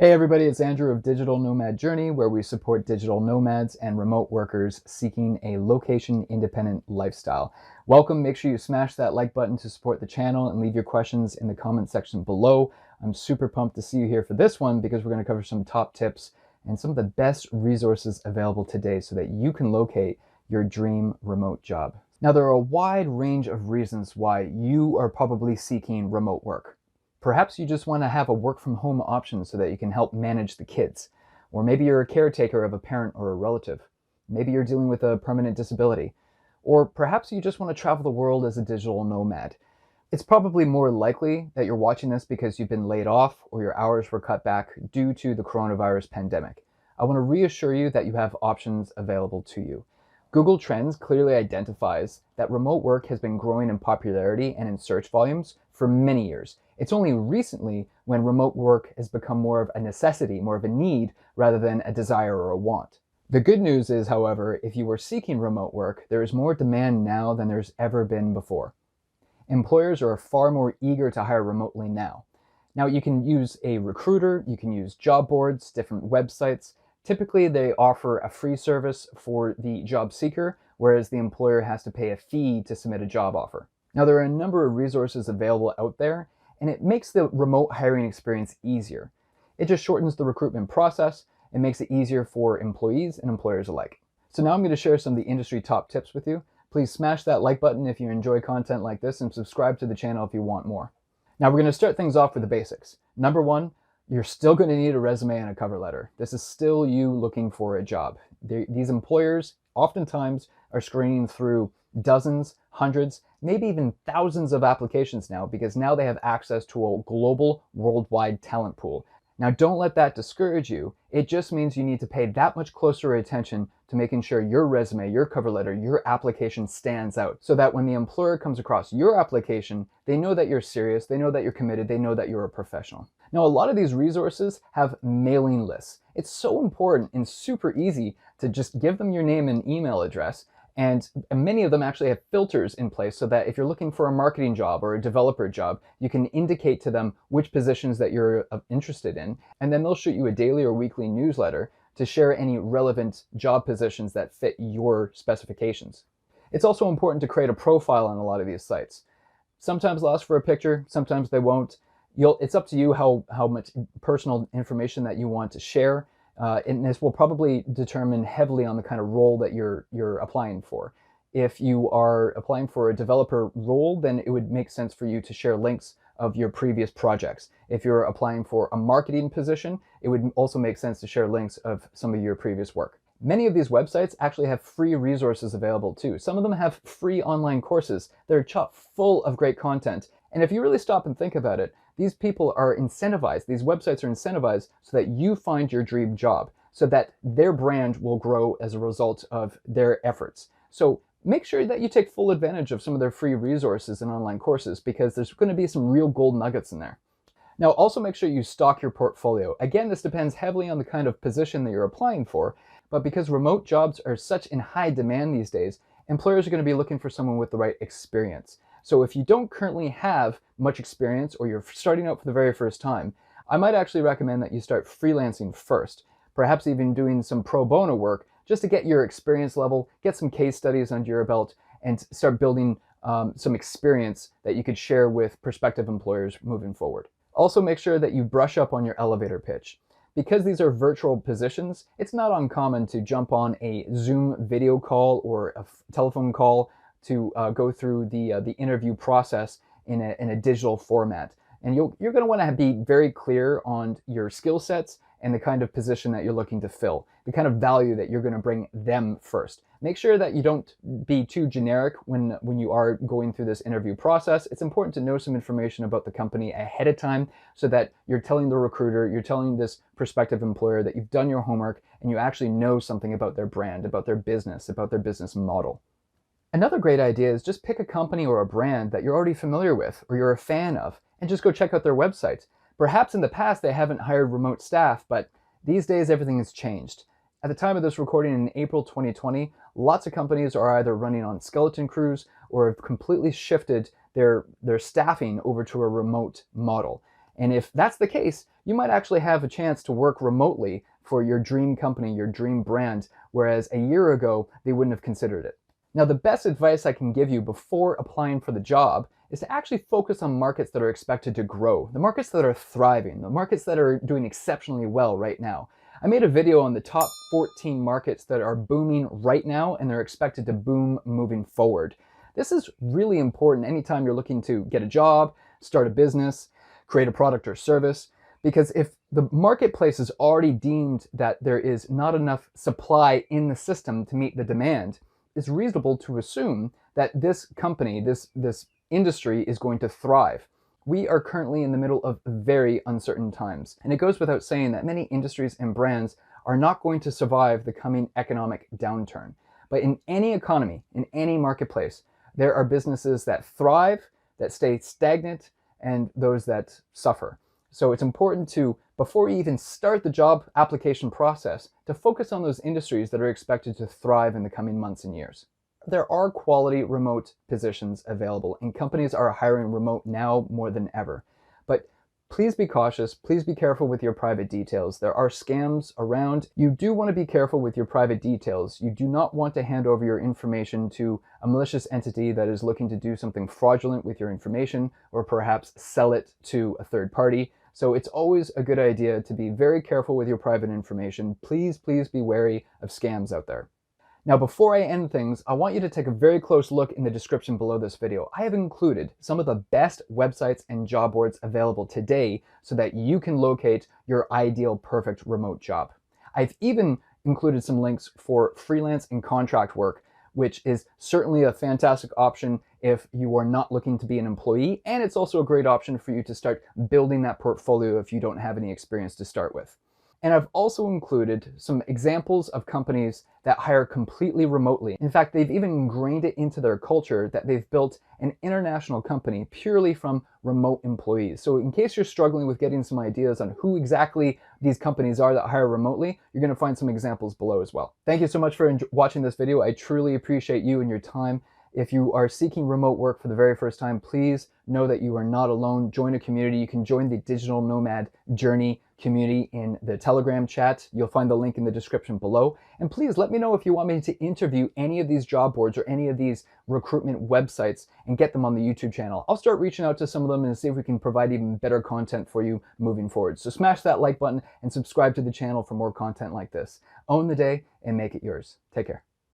Hey everybody, it's Andrew of Digital Nomad Journey, where we support digital nomads and remote workers seeking a location-independent lifestyle. Welcome. Make sure you smash that like button to support the channel and leave your questions in the comment section below. I'm super pumped to see you here for this one because we're going to cover some top tips and some of the best resources available today so that you can locate your dream remote job. Now, there are a wide range of reasons why you are probably seeking remote work. Perhaps you just want to have a work from home option so that you can help manage the kids. Or maybe you're a caretaker of a parent or a relative. Maybe you're dealing with a permanent disability. Or perhaps you just want to travel the world as a digital nomad. It's probably more likely that you're watching this because you've been laid off or your hours were cut back due to the coronavirus pandemic. I want to reassure you that you have options available to you. Google Trends clearly identifies that remote work has been growing in popularity and in search volumes for many years. It's only recently when remote work has become more of a necessity, more of a need, rather than a desire or a want. The good news is, however, if you are seeking remote work, there is more demand now than there's ever been before. Employers are far more eager to hire remotely now. Now, you can use a recruiter, you can use job boards, different websites. Typically, they offer a free service for the job seeker, whereas the employer has to pay a fee to submit a job offer. Now, there are a number of resources available out there, and it makes the remote hiring experience easier. It just shortens the recruitment process and makes it easier for employees and employers alike. So now I'm going to share some of the industry top tips with you. Please smash that like button if you enjoy content like this and subscribe to the channel if you want more. Now we're going to start things off with the basics. Number one, you're still going to need a resume and a cover letter. This is still you looking for a job. These employers oftentimes are screening through dozens, hundreds, maybe even thousands of applications now because now they have access to a global, worldwide talent pool. Now, don't let that discourage you. It just means you need to pay that much closer attention to making sure your resume, your cover letter, your application stands out so that when the employer comes across your application, they know that you're serious, they know that you're committed, they know that you're a professional. Now, a lot of these resources have mailing lists. It's so important and super easy to just give them your name and email address. And many of them actually have filters in place so that if you're looking for a marketing job or a developer job, you can indicate to them which positions that you're interested in. And then they'll shoot you a daily or weekly newsletter to share any relevant job positions that fit your specifications. It's also important to create a profile on a lot of these sites. Sometimes they'll ask for a picture, sometimes they won't. It's up to you how much personal information that you want to share. And this will probably determine heavily on the kind of role that you're applying for. If you are applying for a developer role, then it would make sense for you to share links of your previous projects. If you're applying for a marketing position, it would also make sense to share links of some of your previous work. Many of these websites actually have free resources available too. Some of them have free online courses that are chock full of great content. And if you really stop and think about it, these people are incentivized, these websites are incentivized so that you find your dream job, so that their brand will grow as a result of their efforts. So make sure that you take full advantage of some of their free resources and online courses because there's going to be some real gold nuggets in there. Now, also make sure you stock your portfolio. Again, this depends heavily on the kind of position that you're applying for, but because remote jobs are such in high demand these days, employers are going to be looking for someone with the right experience. So if you don't currently have much experience or you're starting out for the very first time, I might actually recommend that you start freelancing first, perhaps even doing some pro bono work just to get your experience level, get some case studies under your belt, and start building some experience that you could share with prospective employers moving forward. Also, make sure that you brush up on your elevator pitch. Because these are virtual positions, it's not uncommon to jump on a Zoom video call or a telephone call to go through the interview process in a digital format. And you're going to want to be very clear on your skill sets and the kind of position that you're looking to fill, the kind of value that you're going to bring them first. Make sure that you don't be too generic when you are going through this interview process. It's important to know some information about the company ahead of time so that you're telling the recruiter, you're telling this prospective employer that you've done your homework and you actually know something about their brand, about their business model. Another great idea is just pick a company or a brand that you're already familiar with or you're a fan of and just go check out their website. Perhaps in the past they haven't hired remote staff, but these days everything has changed. At the time of this recording in April 2020, lots of companies are either running on skeleton crews or have completely shifted their staffing over to a remote model. And if that's the case, you might actually have a chance to work remotely for your dream company, your dream brand, whereas a year ago, they wouldn't have considered it. Now, the best advice I can give you before applying for the job is to actually focus on markets that are expected to grow, the markets that are thriving, the markets that are doing exceptionally well right now. I made a video on the top 14 markets that are booming right now, and they're expected to boom moving forward. This is really important anytime you're looking to get a job, start a business, create a product or service, because if the marketplace is already deemed that there is not enough supply in the system to meet the demand, it's reasonable to assume that this company, this industry is going to thrive. We are currently in the middle of very uncertain times, and it goes without saying that many industries and brands are not going to survive the coming economic downturn. But in any economy, in any marketplace, there are businesses that thrive, that stay stagnant, and those that suffer. So it's important to, before you even start the job application process, to focus on those industries that are expected to thrive in the coming months and years. There are quality remote positions available, and companies are hiring remote now more than ever. But please be cautious, please be careful with your private details. There are scams around. You do want to be careful with your private details. You do not want to hand over your information to a malicious entity that is looking to do something fraudulent with your information, or perhaps sell it to a third party. So it's always a good idea to be very careful with your private information. Please, please be wary of scams out there. Now, before I end things, I want you to take a very close look in the description below this video. I have included some of the best websites and job boards available today so that you can locate your ideal perfect remote job. I've even included some links for freelance and contract work, which is certainly a fantastic option if you are not looking to be an employee, and it's also a great option for you to start building that portfolio if you don't have any experience to start with. And I've also included some examples of companies that hire completely remotely. In fact, they've even ingrained it into their culture that they've built an international company purely from remote employees. So in case you're struggling with getting some ideas on who exactly these companies are that hire remotely, you're going to find some examples below as well. Thank you so much for watching this video. I truly appreciate you and your time. If you are seeking remote work for the very first time, please know that you are not alone. Join a community. You can join the Digital Nomad Journey community in the Telegram chat. You'll find the link in the description below. And please let me know if you want me to interview any of these job boards or any of these recruitment websites and get them on the YouTube channel. I'll start reaching out to some of them and see if we can provide even better content for you moving forward. So smash that like button and subscribe to the channel for more content like this. Own the day and make it yours. Take care.